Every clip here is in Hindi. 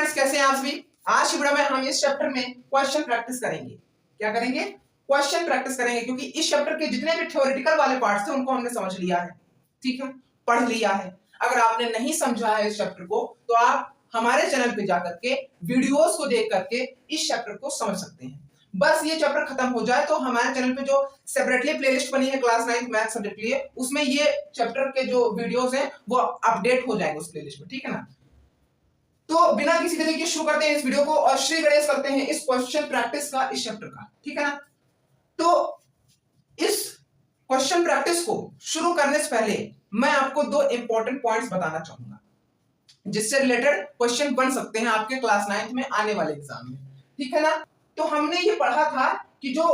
फ्रेंड्स, कैसे हैं आप सभी। आज की वीडियो में हम इस चैप्टर में क्वेश्चन प्रैक्टिस करेंगे। क्या करेंगे? क्वेश्चन प्रैक्टिस करेंगे, क्योंकि इस चैप्टर के जितने भी थ्योरेटिकल वाले पार्ट्स थे उनको हमने समझ लिया है। ठीक है, पढ़ लिया है। अगर आपने नहीं समझा है इस चैप्टर को तो आप हमारे चैनल पे जाकर के वीडियोस को देख करके इस चैप्टर को समझ सकते हैं। बस ये चैप्टर खत्म हो जाए तो हमारे चैनल पे जो सेपरेटली प्लेलिस्ट बनी है क्लास 9 मैथ सब्जेक्ट के लिए, उसमें ये चैप्टर के जो वीडियोस हैं वो अपडेट हो जाएंगे उस प्लेलिस्ट में। ठीक है ना। तो बिना किसी तरीके शुरू करते हैं इस वीडियो को और श्री गणेश करते हैं इस क्वेश्चन प्रैक्टिस का इस चैप्टर का। ठीक है ना। तो इस क्वेश्चन प्रैक्टिस को शुरू करने से पहले मैं आपको दो इंपॉर्टेंट पॉइंट्स बताना चाहूंगा जिससे रिलेटेड क्वेश्चन बन सकते हैं आपके क्लास 9 में आने वाले एग्जाम में। ठीक है ना। तो हमने ये पढ़ा था कि जो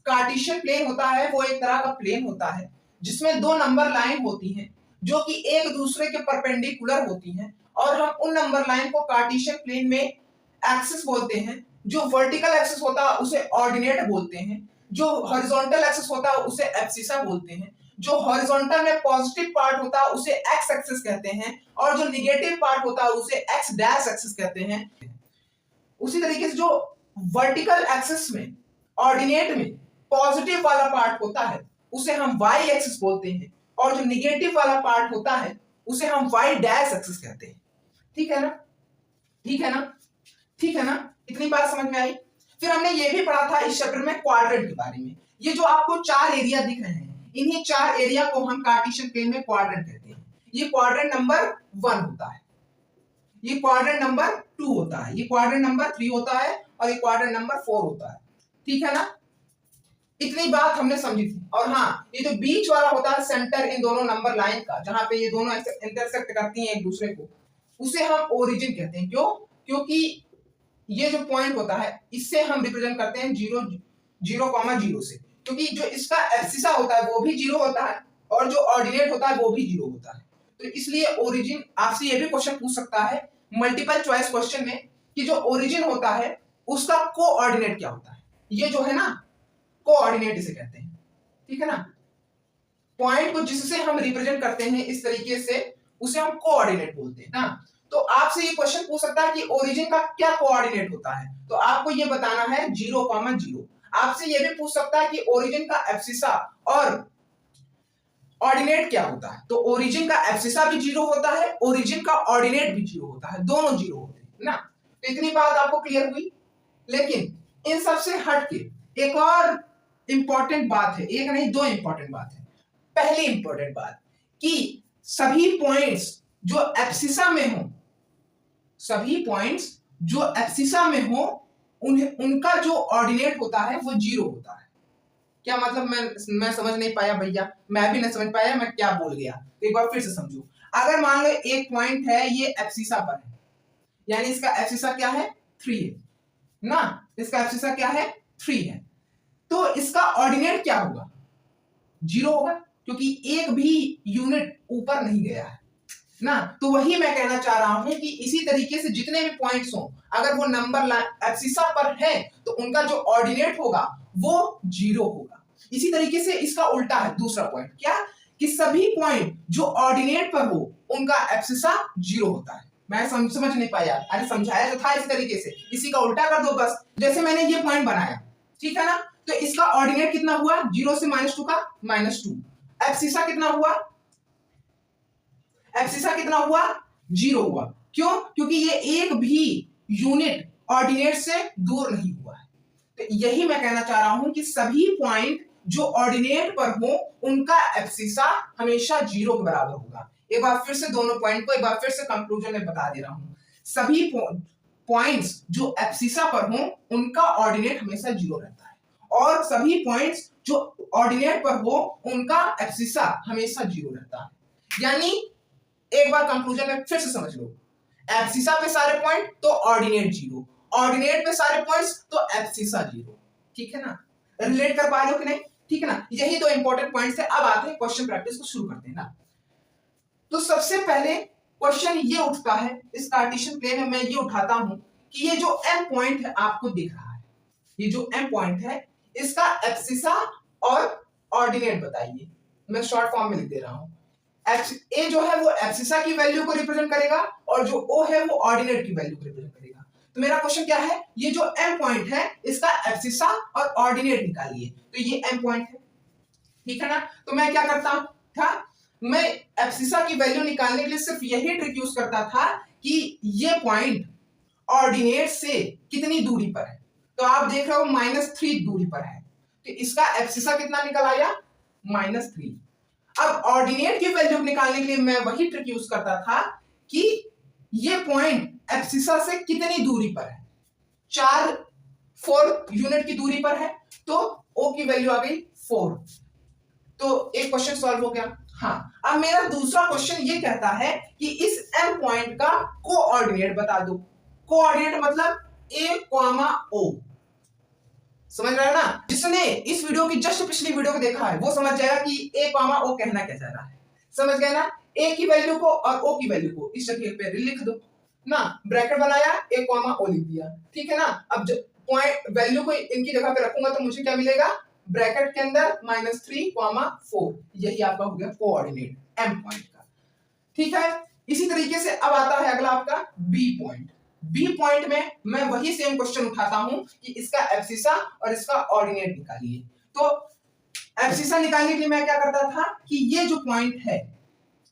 कार्टेशियन प्लेन होता है वो एक तरह का प्लेन होता है जिसमें दो नंबर लाइन होती हैं जो कि एक दूसरे के परपेंडिकुलर होती हैं, और हम उन नंबर लाइन को कार्टेशियन प्लेन में एक्सिस बोलते हैं। जो वर्टिकल एक्सिस होता है उसे ऑर्डिनेट बोलते हैं, जो हॉरिजॉन्टल एक्सिस होता है उसे एब्सिसा बोलते हैं, जो हॉरिजॉन्टल में पॉजिटिव पार्ट होता है उसे एक्स एक्सिस कहते हैं, और जो निगेटिव पार्ट होता है उसे एक्स डैश एक्सिस कहते हैं। उसी तरीके से जो वर्टिकल एक्सिस में ऑर्डिनेट में पॉजिटिव वाला पार्ट होता है उसे हम वाई एक्सिस बोलते हैं, और जो निगेटिव वाला पार्ट होता है उसे हम वाई डैश एक्सिस कहते हैं। ठीक है ना। ठीक है ना। ठीक है ना। इतनी बात समझ में आई। फिर हमने ये भी पढ़ा था इस चैप्टर में क्वाड्रेंट के बारे में। ये जो आपको चार एरिया दिख रहे हैं, इन्हीं चार एरिया को हम कार्टेशियन प्लेन में क्वाड्रेंट कहते हैं। ये क्वाड्रेंट नंबर 1 होता है, ये क्वाड्रेंट नंबर 2 होता है, ये क्वाड्रेंट नंबर 3 होता है, और ये क्वाड्रेंट नंबर 4 होता है। ठीक है ना। इतनी बात हमने समझी थी। और हाँ, ये जो बीच वाला होता है सेंटर इन दोनों नंबर लाइन का, जहां पे ये दोनों इंटरसेक्ट करती हैं एक दूसरे को, उसे हम ओरिजिन कहते हैं। क्यों? क्योंकि ये जो पॉइंट होता है इससे हम रिप्रेजेंट करते हैं 0 0,0 से, क्योंकि जो इसका एब्सिसा होता है वो भी 0 होता है और जो ऑर्डिनेट होता है वो भी 0 होता है। तो इसलिए ओरिजिन, आपसे ये भी क्वेश्चन पूछ सकता है मल्टीपल चॉइस क्वेश्चन में कि जो ओरिजिन होता है उसका कोऑर्डिनेट क्या होता है। ये जो है ना, कोऑर्डिनेट इसे कहते हैं। ठीक है ना। पॉइंट को जिससे हम रिप्रेजेंट करते हैं इस तरीके से उसे हम कोऑर्डिनेट बोलते हैं ना। तो आपसे ये क्वेश्चन पूछ सकता है कि ओरिजिन का क्या कोऑर्डिनेट होता है, तो आपको ये बताना है 0,0। आपसे ये भी पूछ सकता है कि ओरिजिन का एब्सिसा और ऑर्डिनेट क्या होता है, तो ओरिजिन का एब्सिसा भी 0 होता है, ओरिजिन का ऑर्डिनेट भी 0 होता है, दोनों 0 होते हैं ना। तो इतनी बात आपको क्लियर हुई। लेकिन इन सबसे हटके एक और इंपॉर्टेंट बात है, एक नहीं दो इंपॉर्टेंट बात है। पहली इंपॉर्टेंट बात कि सभी पॉइंट्स जो एब्सिसा में हो, सभी पॉइंट्स जो एब्सिसा में हो उनका जो ऑर्डिनेट होता है वो 0 होता है। क्या मतलब? मैं समझ नहीं पाया भैया, मैं भी नहीं समझ पाया, मैं क्या बोल गया, तो एक बार फिर से समझो। अगर मान लो एक पॉइंट है ये एब्सिसा पर है, यानी इसका एब्सिसा क्या है? 3 है ना। इसका एब्सिसा क्या है? 3 है। तो इसका ऑर्डिनेट क्या होगा? 0 होगा, क्योंकि एक भी यूनिट ऊपर नहीं गया है ना। तो वही मैं कहना चाह रहा हूं कि इसी तरीके से जितने भी पॉइंट्स हो, अगर वो नंबर एब्सिसा पर है तो उनका जो ऑर्डिनेट होगा वो 0 होगा। इसी तरीके से इसका उल्टा है दूसरा पॉइंट, क्या कि सभी पॉइंट जो ऑर्डिनेट पर हो उनका एब्सिसा 0 होता है। मैं समझ नहीं पाया, अरे समझाया तो था इसी तरीके से, इसी का उल्टा कर दो बस। जैसे मैंने ये पॉइंट बनाया, ठीक है ना, तो इसका ऑर्डिनेट कितना हुआ? 0 से -2 का -2। एब्सिसा कितना हुआ? एब्सिसा कितना हुआ? 0 हुआ। क्यों? क्योंकि ये एक भी यूनिट ऑर्डिनेट से दूर नहीं हुआ है। तो यही मैं कहना चाह रहा हूं कि सभी पॉइंट जो ऑर्डिनेट पर हो उनका एब्सिसा हमेशा 0 के बराबर होगा। एक बार फिर से दोनों पॉइंट को एक बार फिर से कंक्लूजन में बता दे रहा हूं। सभी पॉइंट्स जो एब्सिसा पर हो उनका ऑर्डिनेट हमेशा 0 रहता है, और सभी पॉइंट्स जो ऑर्डिनेट पर हो उनका एब्सिसा हमेशा 0 रहता है। यानी एक बार कंक्लूजन में फिर से समझ लो, एब्सिसा पे सारे पॉइंट तो ऑर्डिनेट 0, ऑर्डिनेट पे सारे पॉइंट्स तो एब्सिसा 0। ठीक है ना। रिलेट कर पा रहे हो कि नहीं? ठीक है ना। यही दो इंपॉर्टेंट पॉइंट्स है। अब आते हैं क्वेश्चन प्रैक्टिस को शुरू करते हैं ना। तो सबसे पहले क्वेश्चन ये उठता है इस कार्टेशियन प्लेन में, मैं ये उठाता हूं कि ये जो एम पॉइंट है आपको दिख रहा है, ये जो एम पॉइंट है इसका एब्सिसा और ऑर्डिनेट बताइए। मैं शॉर्ट फॉर्म में लिख दे रहा हूं। ए जो है वो एब्सिसा की वैल्यू को रिप्रेजेंट करेगा और जो ओ है वो ऑर्डिनेट की वैल्यू को रिप्रेजेंट करेगा। तो मेरा क्वेश्चन क्या है, ये जो m पॉइंट है इसका एब्सिसा और ऑर्डिनेट निकालिए। तो ये m पॉइंट है, ठीक है ना। तो मैं क्या करता था, मैं एब्सिसा की वैल्यू निकालने के लिए सिर्फ यही ट्रिक यूज करता था कि ये पॉइंट ऑर्डिनेट से कितनी दूरी पर है। तो आप देख रहे हो -3 दूरी पर है, तो इसका एब्सिसा कितना निकल आया, -3। अब ऑर्डिनेट की वैल्यू निकालने के लिए मैं वही ट्रिक यूज करता था कि ये पॉइंट एब्सिसा से कितनी दूरी पर है, 4 यूनिट की दूरी पर है, तो O की वैल्यू आ गई 4। तो एक क्वेश्चन सॉल्व हो गया। हाँ, अब मेरा दूसरा क्वेश्चन ये कहता है कि इस M पॉइंट का कोऑर्डिनेट बता दो। कोऑर्डिनेट मतलब A, O। समझ रहे हो ना। जिसने इस वीडियो की जस्ट पिछली वीडियो को देखा है वो समझ जाएगा कि A, O कहना क्या चाह रहा है। समझ गए ना। A की वैल्यू को और O की वैल्यू को इस जगह पे लिख दो ना, ब्रैकेट बनाया, A, O लिख दिया, ठीक है ना। अब जब पॉइंट वैल्यू को इनकी जगह पे रखूंगा तो मुझे क्या मिलेगा, ब्रैकेट के अंदर -3, 4। यही आपका हो गया कोऑर्डिनेट M पॉइंट का, ठीक है। इसी तरीके से अब आता है अगला आपका B पॉइंट। B पॉइंट में मैं वही सेम क्वेश्चन उठाता हूं कि इसका एब्सिसा और इसका ऑर्डिनेट निकालिए। तो एब्सिसा निकालने के लिए मैं क्या करता था कि ये जो पॉइंट है,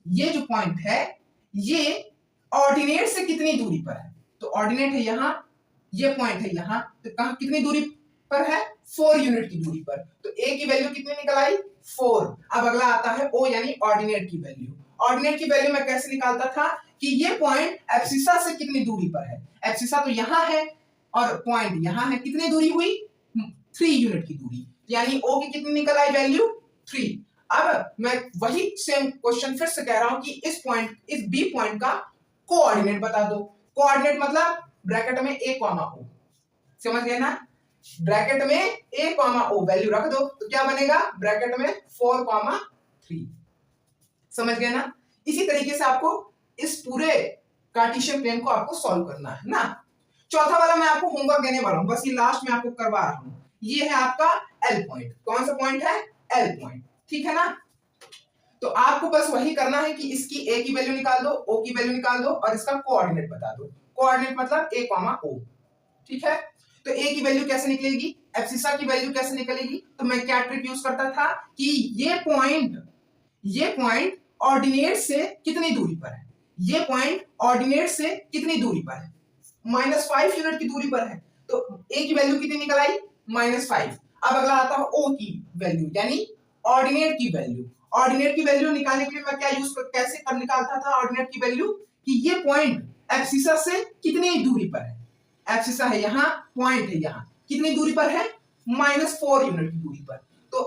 ये जो पॉइंट है ये ऑर्डिनेट से कितनी दूरी पर है। तो ऑर्डिनेट है यहां, ये पॉइंट है यहां, तो कहां कितनी दूरी पर है, 4 यूनिट की दूरी पर। तो A की वैल्यू कितनी निकल आई, 4। अब अगला आता है O यानी ऑर्डिनेट की वैल्यू। ऑर्डिनेट की वैल्यू मैं कैसे निकालता था कि ये पॉइंट एब्सिसा से कितनी दूरी पर है। एब्सिसा तो यहां है और पॉइंट यहां है, कितनी दूरी हुई, 3 यूनिट की दूरी, यानी O की कितनी निकल आई वैल्यू, 3। अब मैं वही सेम क्वेश्चन फिर से कह रहा हूं कि इस पॉइंट, इस B पॉइंट का कोऑर्डिनेट बता दो। कोऑर्डिनेट मतलब ब्रैकेट में A, O, समझ गए ना। ब्रैकेट में A, O वैल्यू रख दो तो क्या बनेगा, ब्रैकेट में 4, 3। समझ गए ना। इसी तरीके से आपको इस पूरे कार्टेशियन प्लेन को आपको सॉल्व करना है ना। चौथा वाला मैं आपको होमवर्क देने वाला हूं, बस ये लास्ट में आपको करवा रहा हूं। ये है आपका L पॉइंट। कौन सा पॉइंट है, L पॉइंट, ठीक है ना। तो आपको बस वही करना है कि इसकी A की वैल्यू निकाल दो, O की वैल्यू निकाल दो और इसका कोऑर्डिनेट बता दो। कोऑर्डिनेट मतलब A, O, ठीक है। तो A की वैल्यू कैसे निकलेगी, एब्सिसा की वैल्यू कैसे निकलेगी, तो मैं क्या ट्रिक यूज करता था कि ये पॉइंट ऑर्डिनेट से कितनी दूरी पर है, ये पॉइंट ऑर्डिनेट से कितनी दूरी पर है, -5 यूनिट की दूरी पर है। तो A की वैल्यू कितनी निकल आई, -5। अब अगला आता है O की वैल्यू यानी ऑर्डिनेट की वैल्यू। ऑर्डिनेट की वैल्यू निकालने के लिए मैं क्या कैसे निकालता था ऑर्डिनेट की वैल्यू, कि ये पॉइंट एब्सिसा से कितनी दूरी पर है। एब्सिसा है यहाँ, पॉइंट है यहाँ, कितनी दूरी पर है, -4 यूनिट की दूरी पर। तो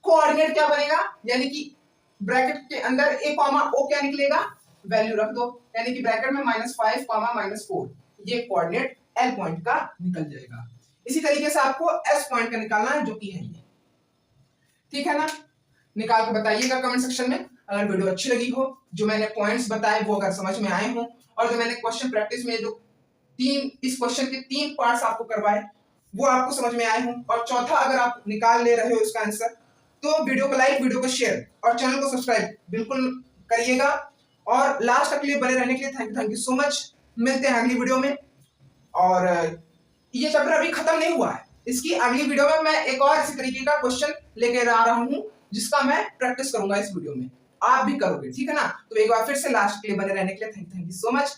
कोऑर्डिनेट क्या बनेगा, यानी कि ब्रैकेट के अंदर A, O क्या निकलेगा, वैल्यू रख दो, यानी कि ब्रैकेट में -5, -4, ये कोऑर्डिनेट L पॉइंट का निकल जाएगा। इसी तरीके से आपको S पॉइंट का निकालना है जो कि है ये, ठीक है ना। निकाल के बताइएगा कमेंट सेक्शन में। अगर वीडियो अच्छी लगी हो, जो मैंने पॉइंट्स बताए वो अगर समझ में आए हो, और जो मैंने क्वेश्चन प्रैक्टिस में जो इस क्वेश्चन के 3 पार्ट्स आपको करवाए वो आपको समझ में आए हो, और चौथा अगर आप निकाल ले रहे हो इसका आंसर, तो वीडियो को लाइक, वीडियो को शेयर और चैनल को सब्सक्राइब बिल्कुल करिएगा। और लास्ट तक के लिए बने रहने के लिए थैंक यू सो मच। मिलते हैं अगली वीडियो में। और ये चैप्टर अभी खत्म नहीं हुआ है, इसकी अगली वीडियो में मैं एक और इसी तरीके का क्वेश्चन लेकर आ रहा हूं जिसका मैं प्रैक्टिस करूंगा इस वीडियो में, आप भी करोगे, ठीक है ना। तो एक बार फिर से लास्ट के लिए बने रहने के लिए थैंक यू सो मच।